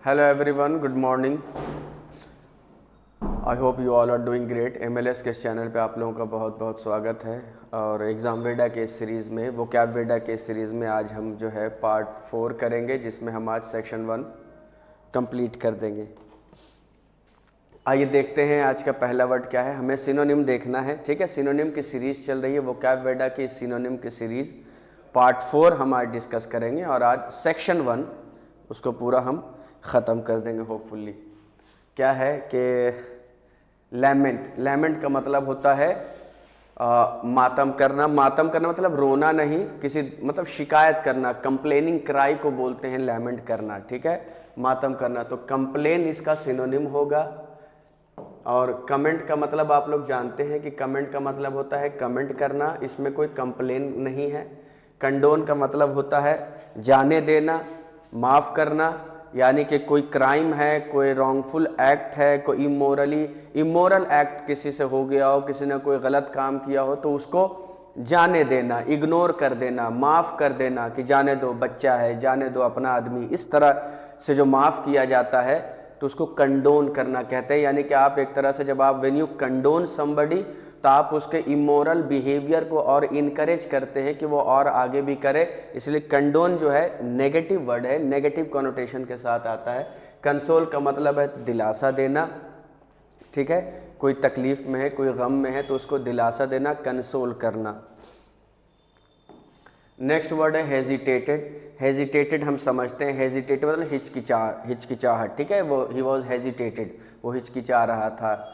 Hello everyone, good morning. I hope you all are doing great. MLS के इस channel पे आप लोगों का बहुत बहुत स्वागत है। और एग्ज़ाम वेडा के इस सीरीज़ में, वोकैब वेडा के इस सीरीज़ में आज हम जो है पार्ट 4 करेंगे, जिसमें हम आज सेक्शन 1 कंप्लीट कर देंगे। आइए देखते हैं आज का पहला वर्ड क्या है। हमें सिनोनिम देखना है, ठीक है। सिनोनिम की सीरीज़ चल रही है, वोकैब वेडा की सिनोनिम की सीरीज़ पार्ट 4 हम आज डिस्कस करेंगे और आज सेक्शन 1 उसको पूरा हम ख़त्म कर देंगे होपफुली। क्या है कि लैमेंट का मतलब होता है मातम करना। मातम करना मतलब रोना नहीं, किसी मतलब शिकायत करना। कंप्लेनिंग क्राई को बोलते हैं लैमेंट करना, ठीक है। मातम करना, तो कंप्लेन इसका सिनोनिम होगा। और कमेंट का मतलब आप लोग जानते हैं कि कमेंट का मतलब होता है कमेंट करना, इसमें कोई कंप्लेन नहीं है। कंडोन का मतलब होता है जाने देना, माफ़ करना, यानी कि कोई क्राइम है, कोई रॉन्गफुल एक्ट है, कोई इमोरल एक्ट किसी से हो गया हो, किसी ने कोई गलत काम किया हो तो उसको जाने देना, इग्नोर कर देना, माफ़ कर देना कि जाने दो, बच्चा है, जाने दो, अपना आदमी। इस तरह से जो माफ़ किया जाता है तो उसको कंडोन करना कहते हैं। यानी कि आप एक तरह से जब आप व्हेन यू कंडोन समबडी तो आप उसके इमोरल बिहेवियर को और इनकरेज करते हैं कि वो और आगे भी करे। इसलिए कंडोन जो है नेगेटिव वर्ड है, नेगेटिव कॉनोटेशन के साथ आता है। कंसोल का मतलब है दिलासा देना, ठीक है। कोई तकलीफ में है, कोई गम में है तो उसको दिलासा देना, कंसोल करना। नेक्स्ट वर्ड है हेजिटेटेड। हेजिटेटेड हम समझते हैं, हेजिटेटेड मतलब हिचकिचाहट, ठीक है। वो ही वॉज हेजिटेटेड, वो हिचकिचा रहा था,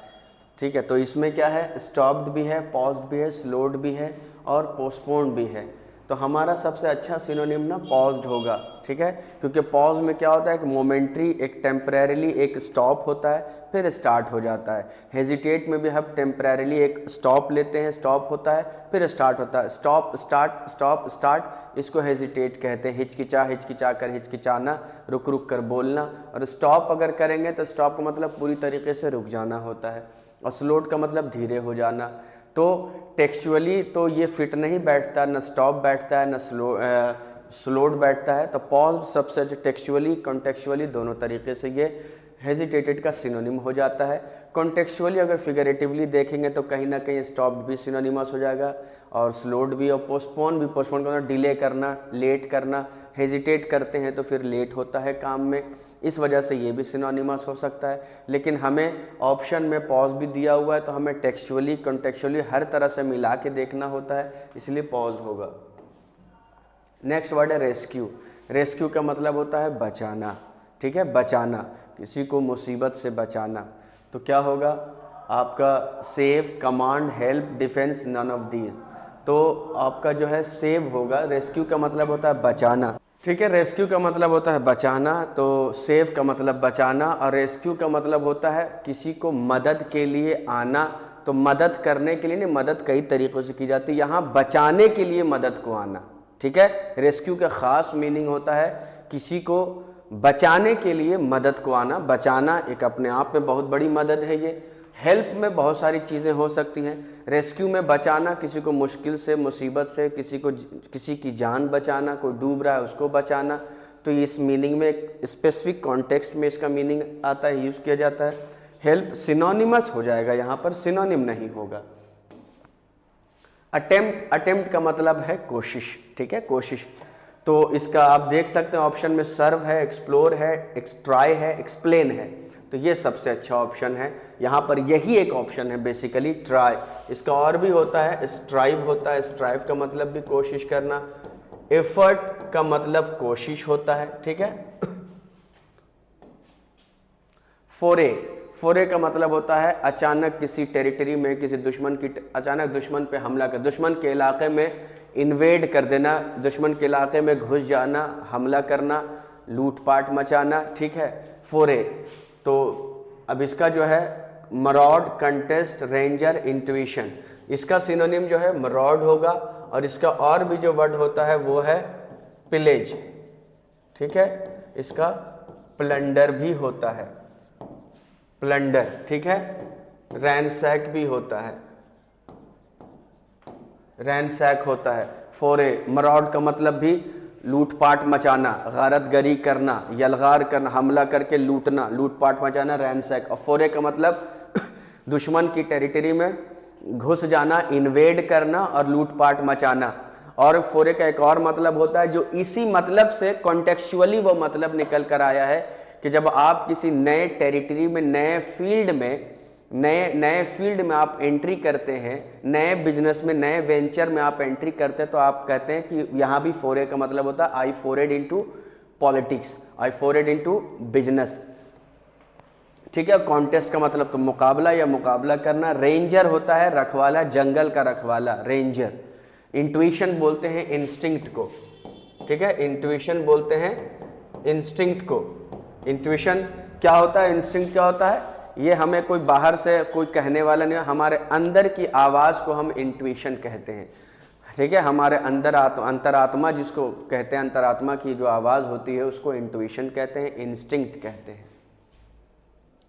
ठीक है। तो इसमें क्या है, स्टॉप्ड भी है, पॉज्ड भी है, स्लोड भी है और पोस्टपोन्ड भी है। तो हमारा सबसे अच्छा सिनोनिम ना पॉज्ड होगा, ठीक है। क्योंकि पॉज में क्या होता है कि मोमेंट्री, एक टेम्परेरीली एक स्टॉप होता है फिर स्टार्ट हो जाता है। हेजिटेट में भी हम टेम्परेरीली एक स्टॉप लेते हैं, स्टॉप होता है फिर स्टार्ट होता है। स्टॉप स्टार्ट, स्टॉप स्टार्ट, इसको हेजिटेट कहते हैं। हिचकिचा कर, हिचकिचाना, रुक रुक कर बोलना। और स्टॉप अगर करेंगे तो स्टॉप का मतलब पूरी तरीके से रुक जाना होता है। और स्लोड का मतलब धीरे हो जाना। तो टेक्सचुअली तो ये फिट नहीं बैठता, न स्टॉप बैठता है, न स्लोड बैठता है। तो पॉज सबसे अच्छा टेक्सचुअली कॉन्टेक्चुअली दोनों तरीके से ये हेजिटेटेड का सिनोनिम हो जाता है। कॉन्टेक्चुअली अगर फिगरेटिवली देखेंगे तो कहीं ना कहीं स्टॉप्ड भी सिनोनिमस हो जाएगा और स्लोड भी, और पोस्टपोन भी। पोस्टपोन का मतलब डिले करना, लेट करना। हेजिटेट करते हैं तो फिर लेट होता है काम में, इस वजह से ये भी सिनोनिमस हो सकता है। लेकिन हमें ऑप्शन में पॉज भी दिया हुआ है तो हमें टेक्सचुअली कॉन्टेक्चुअली हर तरह से मिला के देखना होता है, इसलिए पॉज होगा। नेक्स्ट वर्ड है रेस्क्यू। रेस्क्यू का मतलब होता है बचाना, ठीक है। बचाना, किसी को मुसीबत से बचाना। तो क्या होगा आपका save, command, help, defence, none of these. तो आपका जो है सेव होगा। रेस्क्यू का मतलब होता है बचाना, ठीक है। रेस्क्यू का मतलब होता है बचाना, तो सेव का मतलब बचाना, और रेस्क्यू का मतलब होता है किसी को मदद के लिए आना। तो मदद करने के लिए नहीं, मदद कई तरीक़ों से की जाती है, यहाँ बचाने के लिए मदद को आना, ठीक है। रेस्क्यू का ख़ास मीनिंग होता है किसी को बचाने के लिए मदद को आना। बचाना एक अपने आप में बहुत बड़ी मदद है। ये हेल्प में बहुत सारी चीज़ें हो सकती हैं। रेस्क्यू में बचाना, किसी को मुश्किल से, मुसीबत से, किसी की जान बचाना, कोई डूब रहा है उसको बचाना। तो इस मीनिंग में एक स्पेसिफिक कॉन्टेक्स्ट में इसका मीनिंग आता है, यूज़ किया जाता है। हेल्प सिनोनिमस हो जाएगा, यहाँ पर सिनोनिम नहीं होगा। अटेम्प्ट का मतलब है कोशिश, ठीक है, कोशिश। तो इसका आप देख सकते हैं ऑप्शन में सर्व है, एक्सप्लोर है, ट्राई है, एक्सप्लेन है। तो ये सबसे अच्छा ऑप्शन है। यहाँ पर यही एक ऑप्शन है बेसिकली, ट्राई। इसका और भी होता है, स्ट्राइव होता है। स्ट्राइव का मतलब भी कोशिश करना। एफर्ट का मतलब कोशिश होता है, ठीक है। फोरे, फोरे का मतलब होता है अचानक किसी टेरिटरी में, किसी दुश्मन की अचानक दुश्मन पे हमला कर, दुश्मन के इलाके में इन्वेड कर देना, दुश्मन के इलाके में घुस जाना, हमला करना, लूटपाट मचाना, ठीक है, फोरे। तो अब इसका जो है मरॉड, कंटेस्ट, रेंजर, इंट्यूशन, इसका सिनोनिम जो है मरॉड होगा। और इसका और भी जो वर्ड होता है वो है पिलेज, ठीक है। इसका प्लंडर भी होता है, प्लंडर, ठीक है। रैनसैक भी होता है, रैनसैक होता है। फोरे, मरॉड का मतलब भी लूटपाट मचाना, गारतगरी करना, यलगार करना, हमला करके लूटना, लूटपाट मचाना, रैनसैक। और फोरे का मतलब दुश्मन की टेरिटरी में घुस जाना, इन्वेड करना और लूटपाट मचाना। और फोरे का एक और मतलब होता है जो इसी मतलब से कॉन्टेक्चुअली वो मतलब निकल कर आया है कि जब आप किसी नए टेरिटरी में, नए फील्ड में आप एंट्री करते हैं, नए बिजनेस में, नए वेंचर में आप एंट्री करते हैं, तो आप कहते हैं कि यहाँ भी फोरे का मतलब होता है आई फोरेड इनटू पॉलिटिक्स, आई फोरेड इनटू बिजनेस। ठीक है। कॉन्टेस्ट का मतलब तो मुकाबला या मुकाबला करना। रेंजर होता है रखवाला, जंगल का रखवाला, रेंजर। इंट्यूशन बोलते हैं इंस्टिंक्ट को। ठीक है, इंट्यूशन बोलते हैं इंस्टिंक्ट को। इंट्यूशन क्या होता है, इंस्टिंक्ट क्या होता है, ये हमें कोई बाहर से कोई कहने वाला नहीं, हमारे अंदर की आवाज़ को हम इंट्यूशन कहते हैं। ठीक है, हमारे अंदर अंतरात्मा जिसको कहते हैं, अंतरात्मा की जो आवाज़ होती है उसको इंट्यूशन कहते हैं, इंस्टिंक्ट कहते हैं।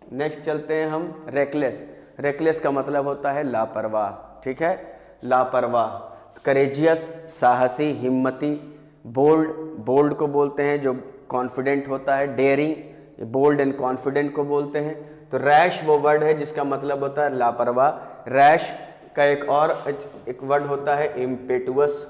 नेक्स्ट चलते हैं हम रेकलेस। रेकलेस का मतलब होता है लापरवाह। ठीक है, लापरवाह। करेजियस, साहसी, हिम्मती। बोल्ड, बोल्ड को बोलते हैं जो कॉन्फिडेंट होता है। डेयरिंग, बोल्ड एंड कॉन्फिडेंट को बोलते हैं। तो रैश वो वर्ड है जिसका मतलब होता है लापरवाह। रैश का एक वर्ड होता है इम्पेटुअस,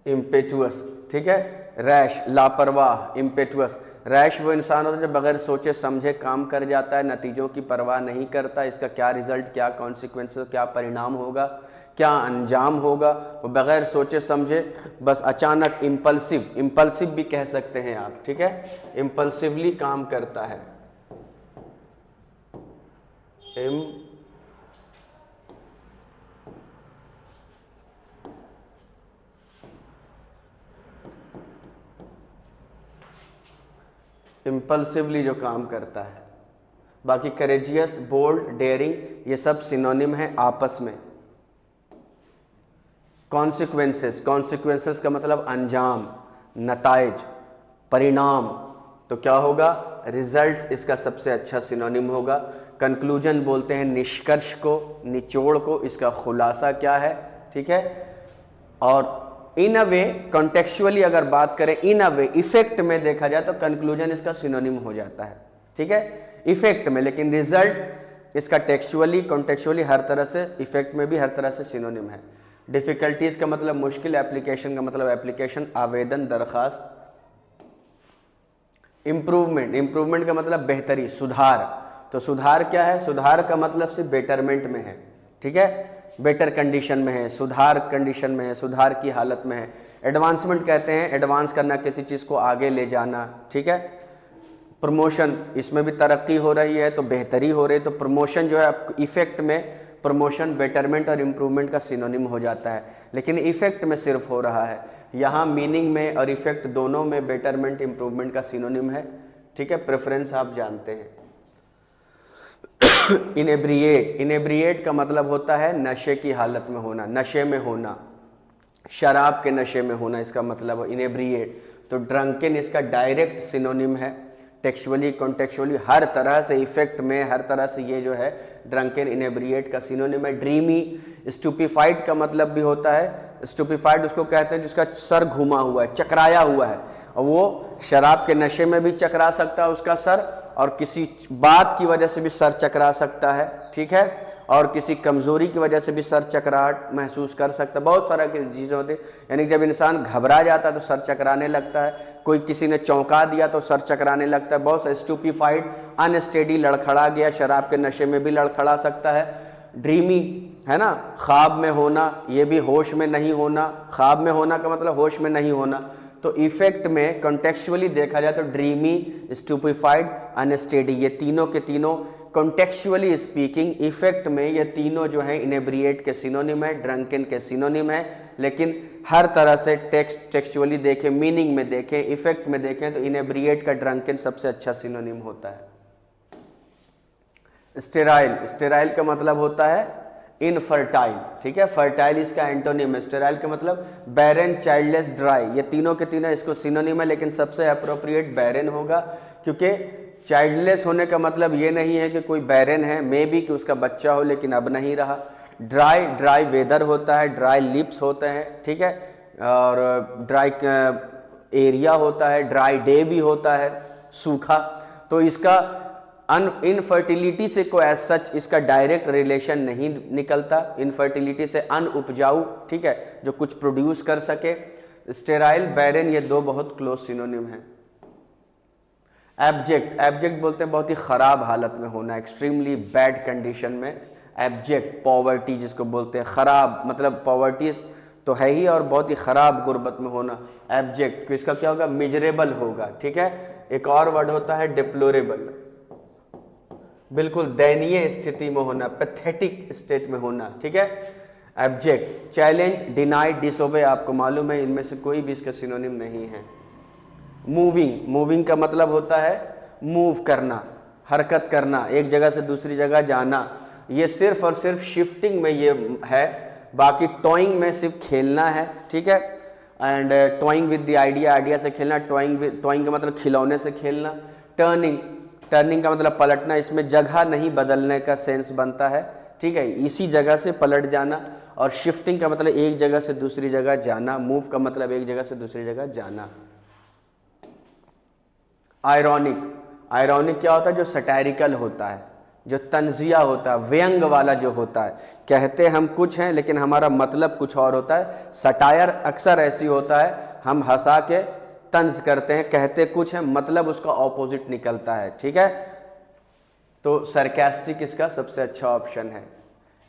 इम्पेटुअस। ठीक है, रैश, लापरवाह, इम्पेटुअस। रैश वो इंसान होता है जो बगैर सोचे समझे काम कर जाता है, नतीजों की परवाह नहीं करता, इसका क्या रिजल्ट, क्या कॉन्सिक्वेंसेस, क्या परिणाम होगा, क्या अंजाम होगा, वो बगैर सोचे समझे बस अचानक इम्पल्सिव भी कह सकते हैं आप। ठीक है, इम्पल्सिवली काम करता है। इम्पल्सिवली जो काम करता है। बाकी करेजियस, बोल्ड, डेयरिंग ये सब सिनोनिम है आपस में। कॉन्सिक्वेंसेस का मतलब अंजाम, नताइज, परिणाम। तो क्या होगा, रिजल्ट्स इसका सबसे अच्छा सिनोनिम होगा। कंक्लूजन बोलते हैं निष्कर्ष को, निचोड़ को, इसका खुलासा क्या है। ठीक है, और इन अ वे, कॉन्टेक्चुअली अगर बात करें, इन अ वे, इफेक्ट में देखा जाए तो कंक्लूजन इसका सिनोनिम हो जाता है। ठीक है, इफेक्ट में, लेकिन रिजल्ट इसका टेक्सुअली, कॉन्टेक्चुअली हर तरह से, इफेक्ट में भी हर तरह से सिनोनिम है। डिफिकल्टीज का मतलब मुश्किल, एप्लीकेशन का मतलब एप्लीकेशन, आवेदन, दरखास्त। इंप्रूवमेंट का मतलब बेहतरी, सुधार। तो सुधार क्या है, सुधार का मतलब सिर्फ बेटरमेंट में है। ठीक है, बेटर कंडीशन में है, सुधार कंडीशन में है, सुधार की हालत में है। एडवांसमेंट कहते हैं एडवांस करना, किसी चीज़ को आगे ले जाना। ठीक है, प्रमोशन, इसमें भी तरक्की हो रही है तो बेहतरी हो रही है, तो प्रमोशन जो है इफेक्ट में प्रमोशन बेटरमेंट और इम्प्रूवमेंट का सिनोनिम हो जाता है, लेकिन इफेक्ट में सिर्फ हो रहा है। यहाँ मीनिंग में और इफेक्ट दोनों में बेटरमेंट इम्प्रूवमेंट का सिनोनिम है। ठीक है, प्रेफरेंस आप जानते हैं। इनेब्रिएट का मतलब होता है नशे की हालत में होना, नशे में होना, शराब के नशे में होना, इसका मतलब इनेब्रिएट। तो ड्रंकन इसका डायरेक्ट सिनोनिम है, टेक्सुअली, कॉन्टेक्चुअली, हर तरह से, इफेक्ट में, हर तरह से ये जो है ड्रंकन, इनेब्रिएट का सिनोनिम है। ड्रीमी, स्टूपिफाइड का मतलब भी होता है, स्टूपिफाइड उसको कहते हैं जिसका सर घुमा हुआ है, चकराया हुआ है, और वो शराब के नशे में भी चकरा सकता है उसका सर, और किसी बात की वजह से भी सर चकरा सकता है। ठीक है, और किसी कमज़ोरी की वजह से भी सर चकराहट महसूस कर सकता है। बहुत तरह की चीज़ें होती हैं, यानी जब इंसान घबरा जाता है तो सर चकराने लगता है, कोई किसी ने चौंका दिया तो सर चकराने लगता है। बहुत स्टूपिफाइड, अनस्टेडी, लड़खड़ा गया, शराब के नशे में भी लड़खड़ा सकता है। ड्रीमी है ना, ख्वाब में होना, ये भी होश में नहीं होना। ख्वाब में होना का मतलब होश में नहीं होना। तो इफेक्ट में कॉन्टेक्चुअली देखा जाए तो ड्रीमी, स्टूपिफाइड, अनस्टेडी, ये तीनों के तीनों कॉन्टेक्चुअली स्पीकिंग, इफेक्ट में ये तीनों जो है इनेब्रिएट के सिनोनिम है, ड्रंकन के सिनोनिम है। लेकिन हर तरह से टेक्सचुअली देखें, मीनिंग में देखें, इफेक्ट में देखें तो इनेब्रिएट का ड्रंकन सबसे अच्छा सिनोनिम होता है। स्टेराइल का मतलब होता है इनफर्टाइल। ठीक है, फर्टाइल इसका एंटोनिम है। स्टेराइल का मतलब बैरन, चाइल्डलेस, ड्राई, ये तीनों के तीनों इसको सिनोनिम है, लेकिन सबसे अप्रोप्रिएट बैरन होगा, क्योंकि चाइल्डलेस होने का मतलब ये नहीं है कि कोई बैरन है, मे बी कि उसका बच्चा हो लेकिन अब नहीं रहा। ड्राई ड्राई वेदर होता है, ड्राई लिप्स होते हैं, ठीक है, और ड्राई एरिया होता है, ड्राई डे भी होता है, सूखा। तो इसका इनफर्टिलिटी से कोई एज सच इसका डायरेक्ट रिलेशन नहीं निकलता, इनफर्टिलिटी से अनउपजाऊ, ठीक है, जो कुछ प्रोड्यूस कर सके। स्टेराइल, बैरन, ये दो बहुत क्लोज सिनोनिम हैं। एब्जेक्ट, एब्जेक्ट बोलते हैं बहुत ही ख़राब हालत में होना, एक्सट्रीमली बैड कंडीशन में। एब्जेक्ट, पॉवर्टी जिसको बोलते हैं, ख़राब, मतलब पॉवर्टी तो है ही और बहुत ही ख़राब गुर्बत में होना। एब्जेक्ट, तो इसका क्या होगा, मिजरेबल होगा, ठीक है। एक और वर्ड होता है डिप्लोरेबल, बिल्कुल दयनीय स्थिति में होना, पैथेटिक स्टेट में होना, ठीक है। एब्जेक्ट, चैलेंज, डिनाई, डिसोबे, आपको मालूम है इनमें से कोई भी इसका सिनोनिम नहीं है। मूविंग, मूविंग का मतलब होता है मूव करना, हरकत करना, एक जगह से दूसरी जगह जाना, ये सिर्फ और सिर्फ शिफ्टिंग में ये है, बाकी टॉइंग में सिर्फ खेलना है, ठीक है। And toing with the idea, idea से खेलना, टॉइंग का मतलब खिलौने से खेलना। टर्निंग, टर्निंग का मतलब पलटना, इसमें जगह नहीं बदलने का सेंस बनता है, ठीक है, इसी जगह से पलट जाना। और शिफ्टिंग का मतलब एक जगह से दूसरी जगह जाना, मूव का मतलब एक जगह से दूसरी जगह जाना। आयरॉनिक, आयरॉनिक क्या होता है, जो सटायरिकल होता है, जो तंजिया होता है, व्यंग वाला जो होता है, कहते हम कुछ हैं लेकिन हमारा मतलब कुछ और होता है। सटायर अक्सर ऐसी होता है, हम हंसा के तंज करते हैं, कहते कुछ है, मतलब उसका ऑपोजिट निकलता है, ठीक है। तो सरकास्टिक इसका सबसे अच्छा ऑप्शन है।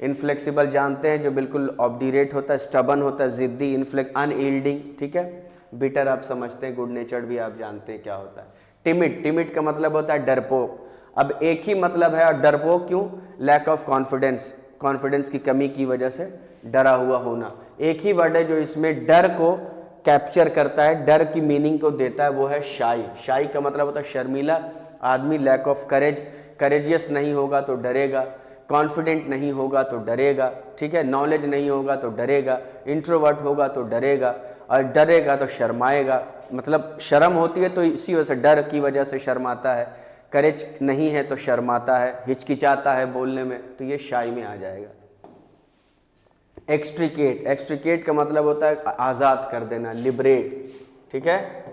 इनफ्लेक्सिबल जानते हैं, जो बिल्कुल ऑब्डीरेट होता है, स्टबन होता है, जिद्दी, अनयील्डिंग, ठीक है। बिटर आप समझते हैं, गुड नेचर्ड भी आप जानते हैं क्या होता है। टिमिड, टिमिड का मतलब होता है डरपोक। अब एक ही मतलब है, और डरपोक क्यों, लैक ऑफ कॉन्फिडेंस, कॉन्फिडेंस की कमी की वजह से डरा हुआ होना। एक ही वर्ड है जो इसमें डर को कैप्चर करता है, डर की मीनिंग को देता है, वो है शाई। शाई का मतलब होता है शर्मीला आदमी, लैक ऑफ करेज, करेजियस नहीं होगा तो डरेगा, कॉन्फिडेंट नहीं होगा तो डरेगा, ठीक है, नॉलेज नहीं होगा तो डरेगा, इंट्रोवर्ट होगा तो डरेगा, और डरेगा तो शर्माएगा, मतलब शर्म होती है तो इसी वजह से, डर की वजह से शर्माता है। करेज नहीं है तो शर्माता है, हिचकिचाता है बोलने में, तो ये शाई में आ जाएगा। एक्सट्रिकेट, एक्सट्रिकेट का मतलब होता है आज़ाद कर देना, लिबरेट, ठीक है,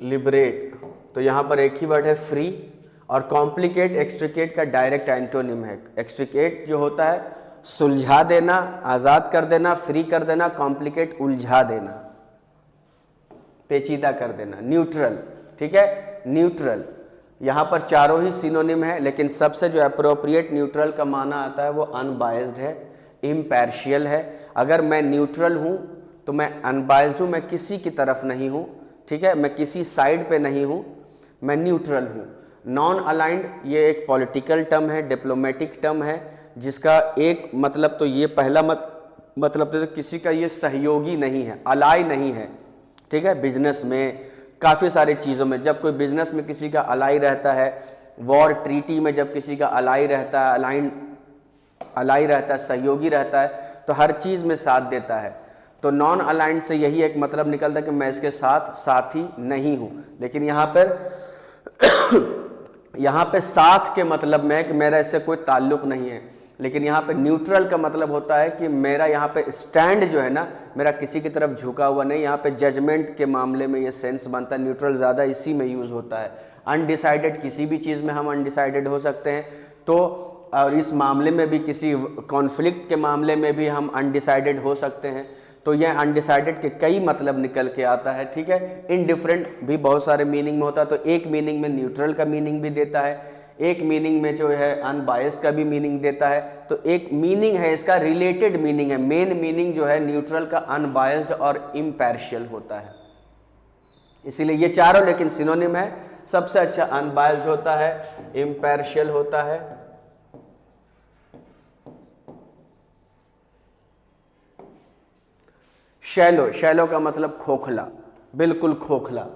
लिबरेट। तो यहाँ पर एक ही वर्ड है फ्री। और कॉम्प्लिकेट, एक्सट्रिकेट का डायरेक्ट एंटोनिम है। एक्सट्रिकेट जो होता है सुलझा देना, आज़ाद कर देना, फ्री कर देना, कॉम्प्लिकेट उलझा देना, पेचीदा कर देना। न्यूट्रल, ठीक है, न्यूट्रल, यहाँ पर चारों ही सिनोनिम है, लेकिन सबसे जो अप्रोप्रिएट न्यूट्रल का माना आता है वो अनबायस्ड है, इम्पैर्शियल है। अगर मैं न्यूट्रल हूँ तो मैं अनबायस्ड हूँ, मैं किसी की तरफ नहीं हूँ, ठीक है, मैं किसी साइड पे नहीं हूँ, मैं न्यूट्रल हूँ। नॉन अलाइंड, ये एक पॉलिटिकल टर्म है, डिप्लोमेटिक टर्म है, जिसका एक मतलब तो ये पहला मतलब तो किसी का ये सहयोगी नहीं है, अलाई नहीं है, ठीक है। बिजनेस में, काफ़ी सारी चीज़ों में, जब कोई बिजनेस में किसी का अलाई रहता है, वॉर ट्रीटी में जब किसी का अलाई रहता है, अलाई रहता है, सहयोगी रहता है, तो हर चीज़ में साथ देता है। तो नॉन अलाइंड से यही एक मतलब निकलता है कि मैं इसके साथ साथी नहीं हूँ। लेकिन यहाँ पे साथ के मतलब में है कि मेरा इससे कोई ताल्लुक़ नहीं है। लेकिन यहाँ पे न्यूट्रल का मतलब होता है कि मेरा यहाँ पे स्टैंड जो है ना, मेरा किसी की तरफ झुका हुआ नहीं। यहाँ पे जजमेंट के मामले में ये सेंस बनता है, न्यूट्रल ज़्यादा इसी में यूज़ होता है। अनडिसाइडेड, किसी भी चीज़ में हम अनडिसाइडेड हो सकते हैं, तो और इस मामले में भी, किसी कॉन्फ्लिक्ट के मामले में भी हम अनडिसाइडेड हो सकते हैं। तो यह अनडिसाइडेड के कई मतलब निकल के आता है, ठीक है। इनडिफरेंट भी बहुत सारे मीनिंग में होता है, तो एक मीनिंग में न्यूट्रल का मीनिंग भी देता है, एक मीनिंग में जो है अनबायस्ड का भी मीनिंग देता है। तो एक मीनिंग है इसका, रिलेटेड मीनिंग है। मेन मीनिंग जो है न्यूट्रल का अनबायस्ड और इम्पैर्शियल होता है। इसीलिए ये चारों लेकिन सिनोनिम है। सबसे अच्छा अनबायस्ड होता है, इम्पैर्शियल होता है, शैलो, शैलो का मतलब खोखला, बिल्कुल खोखला।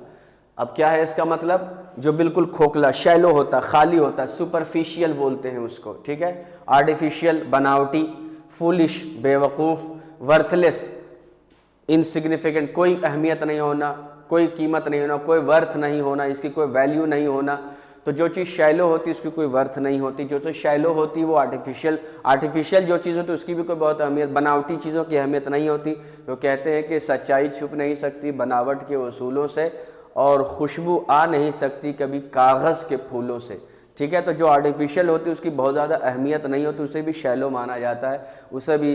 अब क्या है इसका मतलब, जो बिल्कुल खोखला, शैलो होता, खाली होता, सुपरफिशियल बोलते हैं उसको, ठीक है। आर्टिफिशियल, बनावटी, फूलिश, बेवकूफ़, वर्थलेस, इनसिग्निफिकेंट, कोई अहमियत नहीं होना, कोई कीमत नहीं होना, कोई वर्थ नहीं होना, इसकी कोई वैल्यू नहीं होना। तो जो चीज़ शैलो होती है उसकी कोई वर्थ नहीं होती, जो चीज़ शैलो होती है वो आर्टिफिशियल जो चीज़ होती है उसकी भी कोई बहुत अहमियत, बनावटी चीज़ों की अहमियत नहीं होती। वो कहते हैं कि सच्चाई छुप नहीं सकती बनावट के उसूलों से, और खुशबू आ नहीं सकती कभी कागज़ के फूलों से। ठीक है, तो जो आर्टिफिशियल होती है उसकी बहुत ज़्यादा अहमियत नहीं होती, उसे भी शैलो माना जाता है, उसे भी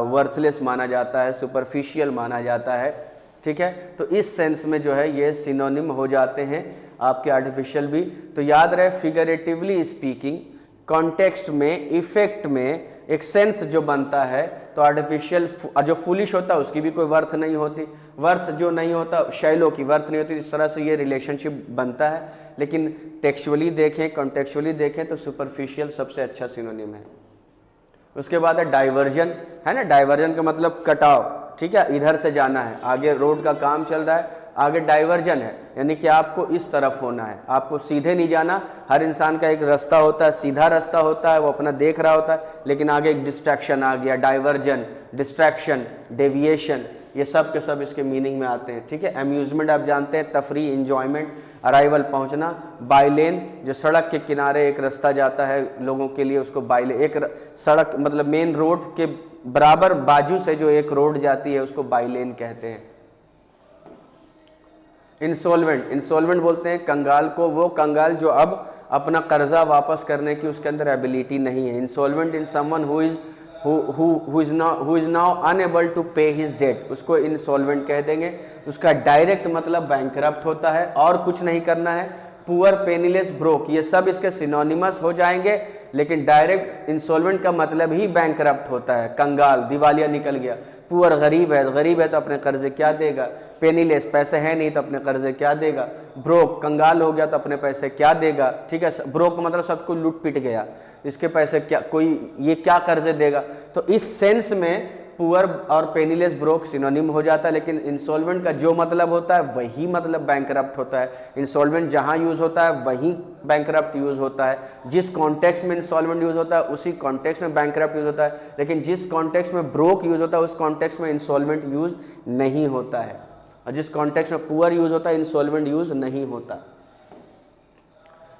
वर्थलेस माना जाता है, सुपरफिशियल माना जाता है। ठीक है, तो इस सेंस में जो है ये सिनोनिम हो जाते हैं आपके आर्टिफिशियल भी। तो याद रहे, फिगरेटिवली स्पीकिंग, कॉन्टेक्स्ट में, इफेक्ट में एक सेंस जो बनता है, तो आर्टिफिशियल जो फुलिश होता है उसकी भी कोई वर्थ नहीं होती, वर्थ जो नहीं होता शैलो की वर्थ नहीं होती। इस तरह से ये रिलेशनशिप बनता है। लेकिन टेक्सुअली देखें, कॉन्टेक्चुअली देखें तो सुपरफिशियल सबसे अच्छा सिनोनिम है। उसके बाद है डाइवर्जन, है ना, डाइवर्जन का मतलब कटाव। ठीक है, इधर से जाना है, आगे रोड का काम चल रहा है, आगे डाइवर्जन है, यानी कि आपको इस तरफ होना है, आपको सीधे नहीं जाना। हर इंसान का एक रास्ता होता है, सीधा रास्ता होता है, वो अपना देख रहा होता है, लेकिन आगे एक डिस्ट्रैक्शन आ गया, डाइवर्जन, डिस्ट्रैक्शन, डेविएशन, ये सब के सब इसके मीनिंग में आते हैं। ठीक है, अम्यूजमेंट आप जानते हैं, तफरी, इंजॉयमेंट, अराइवल पहुंचना। बाइलेन, जो सड़क के किनारे एक रास्ता जाता है लोगों के लिए, उसको बाइलेन, एक सड़क मतलब मेन रोड के बराबर बाजू से जो एक रोड जाती है उसको बाइलेन कहते हैं। इंसॉल्वेंट, इंसॉल्वेंट बोलते हैं कंगाल को, वो कंगाल जो अब अपना कर्जा वापस करने की उसके अंदर एबिलिटी नहीं है। Insolvent in someone who is now unable to pay his debt, उसको इंसॉल्वेंट कह देंगे। उसका डायरेक्ट मतलब बैंकरप्ट होता है और कुछ नहीं करना है। पुअर, पेनीलेस, ब्रोक, ये सब इसके सिनोनिमस हो जाएंगे, लेकिन डायरेक्ट इंसॉल्वेंट का मतलब ही बैंकरप्ट होता है, कंगाल, दिवालिया निकल गया। पुअर, गरीब है तो अपने कर्जे क्या देगा। पेनीलेस, पैसे हैं नहीं तो अपने कर्जे क्या देगा। ब्रोक, कंगाल हो गया तो अपने पैसे क्या देगा। ठीक है, ब्रोक मतलब सबको लूट पिट गया, इसके पैसे क्या, कोई ये क्या कर्जे देगा। तो इस सेंस में पुअर और पेनीलेस, ब्रोक सिनोनिम हो जाता है, लेकिन इंसॉल्वेंट का जो मतलब होता है वही मतलब बैंकरप्ट होता है। इंसॉल्वेंट जहां यूज होता है वहीं बैंकरप्ट यूज होता है। जिस कॉन्टेक्स्ट में इंसॉल्वेंट यूज होता है उसी कॉन्टेक्स्ट में बैंकरप्ट यूज होता है, लेकिन जिस कॉन्टेक्स्ट में ब्रोक यूज होता है उस कॉन्टेक्स्ट में इंसॉल्वेंट यूज नहीं होता है, और जिस कॉन्टेक्स्ट में पुअर यूज होता है इंसॉल्वेंट यूज नहीं होता।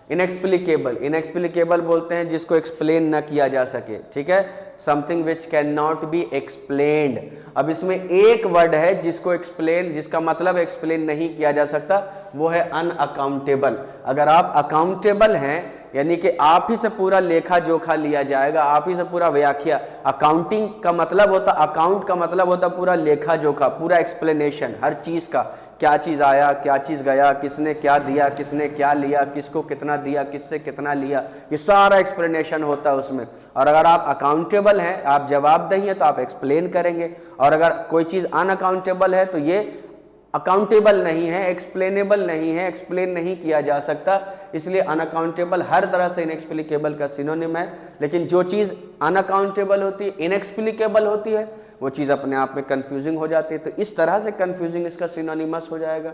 इनएक्सप्लिकेबल, इनएक्सप्लिकेबल बोलते हैं जिसको एक्सप्लेन न किया जा सके। ठीक है, something which can not be explained. अब इसमें एक वर्ड है जिसको एक्सप्लेन, जिसका मतलब एक्सप्लेन नहीं किया जा सकता, वो है अनअकाउंटेबल। अगर आप अकाउंटेबल हैं यानी कि आप ही से पूरा लेखा जोखा लिया जाएगा, आप ही से पूरा व्याख्या। अकाउंटिंग का मतलब होता, अकाउंट का मतलब होता पूरा लेखा जोखा, पूरा एक्सप्लेनेशन हर चीज का, क्या चीज आया, क्या चीज गया, किसने क्या दिया, किसने क्या लिया, किसको कितना दिया, किससे कितना लिया, ये सारा एक्सप्लेनेशन होता है उसमें। और अगर आप अकाउंटेबल हैं, आप जवाबदेही हैं, तो आप एक्सप्लेन करेंगे। और अगर कोई चीज अनअकाउंटेबल है तो ये अकाउंटेबल नहीं है, एक्सप्लेनेबल नहीं है, एक्सप्लेन नहीं किया जा सकता। इसलिए अनअकाउंटेबल हर तरह से इनएक्सप्लिकेबल का सिनोनिम है। लेकिन जो चीज़ अनअकाउंटेबल होती है, इनएक्सप्लिकेबल होती है, वो चीज़ अपने आप में कंफ्यूजिंग हो जाती है। तो इस तरह से कंफ्यूजिंग इसका सिनोनिमस हो जाएगा।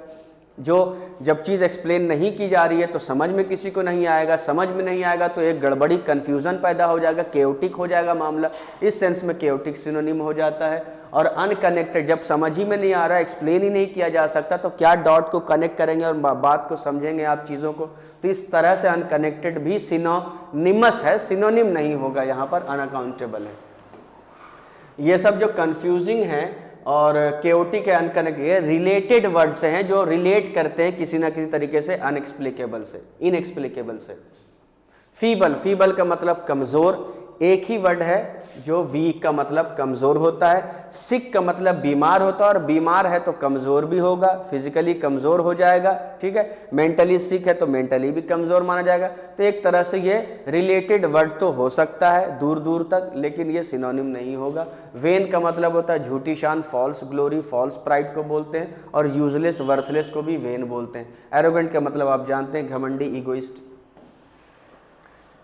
जो जब चीज़ एक्सप्लेन नहीं की जा रही है तो समझ में किसी को नहीं आएगा, समझ में नहीं आएगा तो एक गड़बड़ी, कन्फ्यूज़न पैदा हो जाएगा, केओटिक हो जाएगा मामला। इस सेंस में केओटिक सिनोनिम हो जाता है। और अनकनेक्टेड, जब समझ ही में नहीं आ रहा, एक्सप्लेन ही नहीं किया जा सकता, तो क्या डॉट को कनेक्ट करेंगे और बात को समझेंगे आप चीज़ों को। तो इस तरह से अनकनेक्टेड भी सिनोनिमस है, सिनोनिम नहीं होगा, यहाँ पर अनअकाउंटेबल है। ये सब जो कन्फ्यूजिंग है और केओटिक है, अनकनेक्ट, ये रिलेटेड वर्ड से हैं जो रिलेट करते हैं किसी ना किसी तरीके से अनएक्सप्लिकेबल से, इनएक्सप्लिकेबल से। फीबल, फीबल का मतलब कमज़ोर, एक ही वर्ड है जो वीक का मतलब कमज़ोर होता है। सिक का मतलब बीमार होता है, और बीमार है तो कमज़ोर भी होगा, फिजिकली कमज़ोर हो जाएगा। ठीक है, मेंटली सिक है तो मेंटली भी कमज़ोर माना जाएगा। तो एक तरह से ये रिलेटेड वर्ड तो हो सकता है दूर दूर तक, लेकिन ये सिनोनिम नहीं होगा। वेन का मतलब होता है झूठी शान, फॉल्स ग्लोरी, फॉल्स प्राइड को बोलते हैं, और यूजलेस, वर्थलेस को भी वेन बोलते हैं। एरोगेंट का मतलब आप जानते हैं, घमंडी, इगोइस्ट।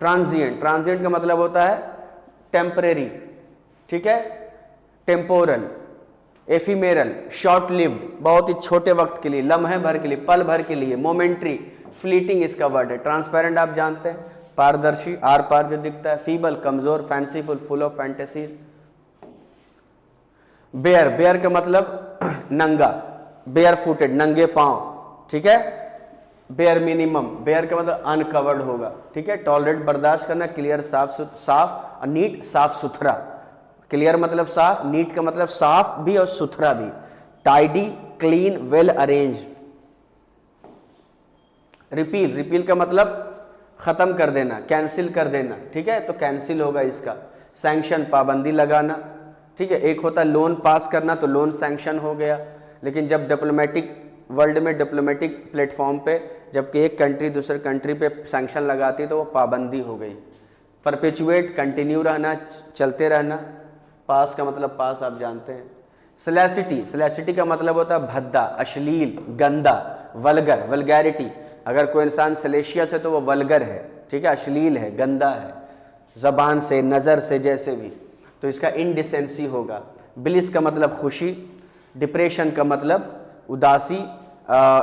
ट्रांजिएंट, ट्रांजिएंट का मतलब होता है टेम्परेरी, ठीक है, टेम्पोरल, एफिमेरल, शॉर्ट लिव्ड, बहुत ही छोटे वक्त के लिए, लम्हे भर के लिए, पल भर के लिए। मोमेंट्री, फ्लीटिंग इसका वर्ड है। ट्रांसपेरेंट आप जानते हैं, पारदर्शी, आर पार जो दिखता है। फीबल, कमजोर, fanciful, full of fantasy. Bare, bare का मतलब नंगा, बेयर फुटेड, नंगे पांव, ठीक है। बेयर मिनिमम, बेयर का मतलब अनकवर्ड होगा, ठीक है। टॉलरेट बर्दाश्त करना, क्लियर साफ और नीट साफ सुथरा, क्लियर मतलब साफ, नीट का मतलब साफ भी और सुथरा भी, tidy clean well arrange. Repeal, repeal का मतलब खत्म कर देना, कैंसिल कर देना, ठीक है, तो कैंसिल होगा इसका। सैंक्शन पाबंदी लगाना, ठीक है, एक होता है लोन पास करना, तो लोन सैंक्शन हो गया। लेकिन जब डिप्लोमेटिक वर्ल्ड में डिप्लोमेटिक प्लेटफॉर्म पे जबकि एक कंट्री दूसरे कंट्री पे सैंक्शन लगाती है तो वो पाबंदी हो गई। परपेचुएट कंटिन्यू रहना, चलते रहना। पास का मतलब पास आप जानते हैं। सलैसिटी, सलैसिटी का मतलब होता है भद्दा, अश्लील, गंदा, वल्गर, वल्गैरिटी। अगर कोई इंसान सलेशियस है तो वो वल्गर है, ठीक है, अश्लील है, गंदा है, ज़बान से, नज़र से, जैसे भी, तो इसका इनडिसेंसी होगा। ब्लिस का मतलब खुशी, डिप्रेशन का मतलब उदासी,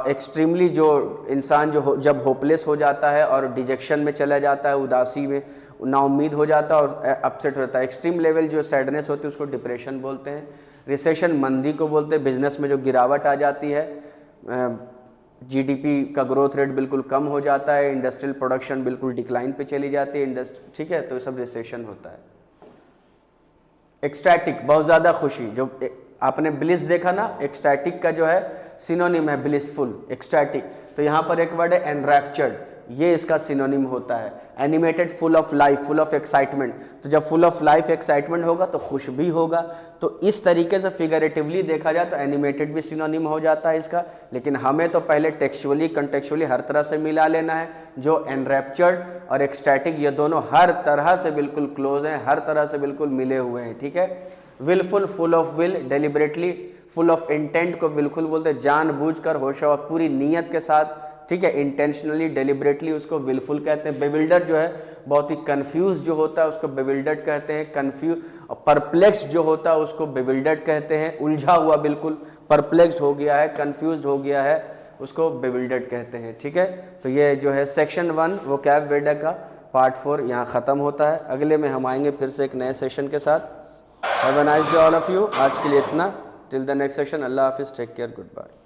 एक्सट्रीमली जो इंसान जो जब होपलेस हो जाता है और डिजेक्शन में चला जाता है, उदासी में नाउम्मीद हो जाता है और अपसेट होता है, एक्सट्रीम लेवल जो सैडनेस होती है उसको डिप्रेशन बोलते हैं। रिसेशन मंदी को बोलते हैं, बिजनेस में जो गिरावट आ जाती है, जीडीपी का ग्रोथ रेट बिल्कुल कम हो जाता है, इंडस्ट्रियल प्रोडक्शन बिल्कुल डिक्लाइन पे चली जाती है, ठीक है, तो ये सब रिसेशन होता है। एक्सटैटिक, बहुत ज़्यादा खुशी, जो आपने ब्लिस देखा ना, एक्सटैटिक का जो है सिनोनिम है ब्लिसफुल, एक्सटैटिक, तो यहाँ पर एक वर्ड है एनरैप्चर्ड, ये इसका सिनोनिम होता है। Animated, full of life, full of excitement, तो जब फुल ऑफ लाइफ एक्साइटमेंट होगा तो खुश भी होगा, तो इस तरीके से फिगरेटिवली देखा जाए तो एनिमेटेड भी सिनोनिम हो जाता है इसका। लेकिन हमें तो पहले टेक्सचुअली कंटेक्चुअली हर तरह से मिला लेना है, जो एनरैप्चर्ड और एक्सटैटिक ये दोनों हर तरह से बिल्कुल क्लोज हैं, हर तरह से बिल्कुल मिले हुए हैं, ठीक है। Wilful, full of will, deliberately, full of intent को विलफुल बोलते हैं, जानबूझकर, होश और पूरी नीयत के साथ, ठीक है, इंटेंशनली, डेलिबरेटली, उसको विलफुल कहते हैं। बेविल्डर जो है बहुत ही कंफ्यूज जो होता है उसको बेविल्डर्ड कहते हैं। कंफ्यूज और परप्लेक्स जो होता है उसको बेविल्डर्ड कहते हैं। उलझा हुआ, बिल्कुल परप्लेक्स हो गया है, कंफ्यूज हो गया है, उसको बेविल्डर्ड कहते हैं, ठीक है। तो ये जो है सेक्शन 1 वोकैबुलरी का पार्ट 4 यहाँ ख़त्म होता है। अगले में हम आएंगे फिर से एक नए सेशन के साथ। Have a nice day all of you. आज के लिए इतना, टिल द नेक्स्ट सेशन, अल्लाह हाफिज़, टेक केयर, गुड बाय।